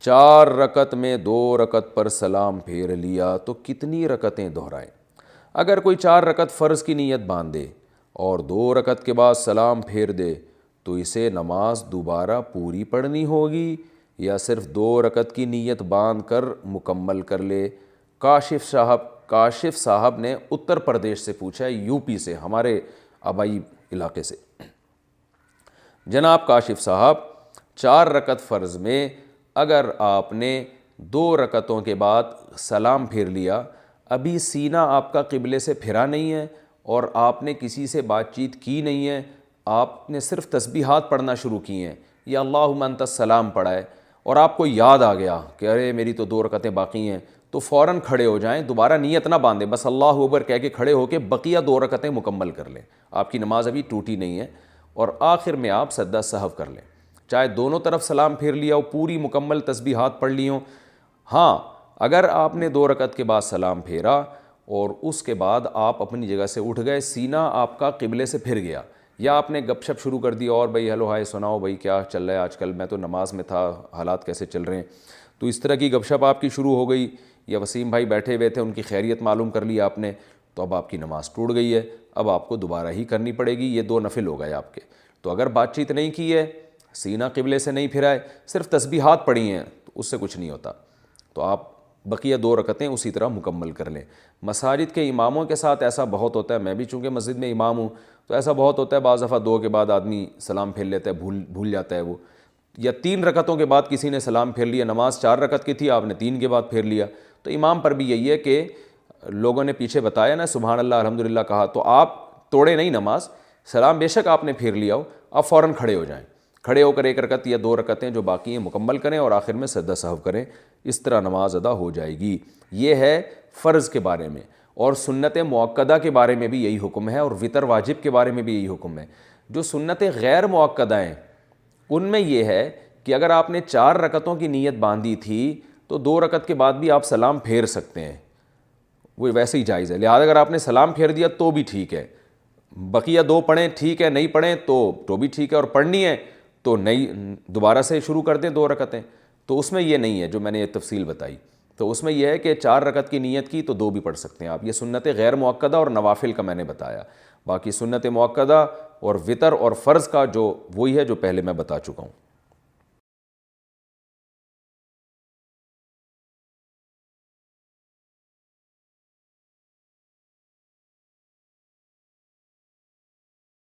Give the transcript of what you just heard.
4 رکعت میں 2 رکعت پر سلام پھیر لیا تو کتنی رکعتیں دہرائیں؟ اگر کوئی 4 رکعت فرض کی نیت باندھے اور 2 رکعت کے بعد سلام پھیر دے تو اسے نماز دوبارہ پوری پڑھنی ہوگی یا صرف 2 رکعت کی نیت باندھ کر مکمل کر لے؟ کاشف صاحب نے اتر پردیش سے پوچھا ہے، یو پی سے، ہمارے آبائی علاقے سے۔ جناب کاشف صاحب، 4 رکعت فرض میں اگر آپ نے 2 رکعتوں کے بعد سلام پھیر لیا، ابھی سینہ آپ کا قبلے سے پھرا نہیں ہے اور آپ نے کسی سے بات چیت کی نہیں ہے، آپ نے صرف تسبیحات پڑھنا شروع کی ہیں یا اللہم انت السلام پڑھا ہے، اور آپ کو یاد آ گیا کہ ارے میری تو 2 رکعتیں باقی ہیں، تو فوراً کھڑے ہو جائیں، دوبارہ نیت نہ باندھیں، بس اللہ اکبر کہہ کے کھڑے ہو کے بقیہ 2 رکعتیں مکمل کر لیں۔ آپ کی نماز ابھی ٹوٹی نہیں ہے، اور آخر میں آپ سجدہ سہو کر لیں، چاہے دونوں طرف سلام پھیر لیا ہو، پوری مکمل تسبیحات پڑھ لی ہوں۔ ہاں، اگر آپ نے 2 رکعت کے بعد سلام پھیرا اور اس کے بعد آپ اپنی جگہ سے اٹھ گئے، سینہ آپ کا قبلے سے پھر گیا، یا آپ نے گپ شپ شروع کر دی اور بھائی ہیلو ہائے سناؤ بھائی کیا چل رہا ہے آج کل، میں تو نماز میں تھا، حالات کیسے چل رہے ہیں، تو اس طرح کی گپ شپ آپ کی شروع ہو گئی، یا وسیم بھائی بیٹھے ہوئے تھے ان کی خیریت معلوم کر لی آپ نے، تو اب آپ کی نماز ٹوٹ گئی ہے، اب آپ کو دوبارہ ہی کرنی پڑے گی، یہ 2 نفل ہو گئے آپ کے۔ تو اگر بات چیت نہیں کی ہے، سینہ قبلے سے نہیں پھرا ہے، صرف تسبیحات پڑھی ہیں، تو اس سے کچھ نہیں ہوتا، تو آپ بقیہ 2 رکعتیں اسی طرح مکمل کر لیں۔ مساجد کے اماموں کے ساتھ ایسا بہت ہوتا ہے، میں بھی چونکہ مسجد میں امام ہوں تو ایسا بہت ہوتا ہے، بعض دفعہ 2 کے بعد آدمی سلام پھیر لیتا ہے، بھول جاتا ہے وہ، یا 3 رکعتوں کے بعد کسی نے سلام پھیر لیا، نماز 4 رکعت کی تھی، آپ نے 3 کے بعد پھیر لیا، تو امام پر بھی یہی ہے کہ لوگوں نے پیچھے بتایا نا سبحان اللہ الحمدللہ کہا، تو آپ توڑے نہیں نماز، سلام بے شک آپ نے پھیر لیا ہو، آپ فوراً کھڑے ہو جائیں، کھڑے ہو کر 1 رکعت یا 2 رکعتیں جو باقی ہیں مکمل کریں اور آخر میں سجدہ سہو کریں، اس طرح نماز ادا ہو جائے گی۔ یہ ہے فرض کے بارے میں، اور سنت مؤکدہ کے بارے میں بھی یہی حکم ہے، اور وتر واجب کے بارے میں بھی یہی حکم ہے۔ جو سنتیں غیر مؤکدہ ہیں ان میں یہ ہے کہ اگر آپ نے 4 رکعتوں کی نیت باندھی تھی تو 2 رکعت کے بعد بھی آپ سلام پھیر سکتے ہیں، وہ ویسے ہی جائز ہے، لہٰذا اگر آپ نے سلام پھیر دیا تو بھی ٹھیک ہے، بقیہ 2 پڑھیں ٹھیک ہے، نہیں پڑھیں تو بھی ٹھیک ہے، اور پڑھنی ہے تو نہیں دوبارہ سے شروع کر دیں 2 رکعتیں، تو اس میں یہ نہیں ہے جو میں نے یہ تفصیل بتائی، تو اس میں یہ ہے کہ 4 رکعت کی نیت کی تو 2 بھی پڑھ سکتے ہیں آپ۔ یہ سنت غیر مؤکدہ اور نوافل کا میں نے بتایا، باقی سنت مؤکدہ اور وتر اور فرض کا جو وہی ہے جو پہلے میں بتا چکا ہوں۔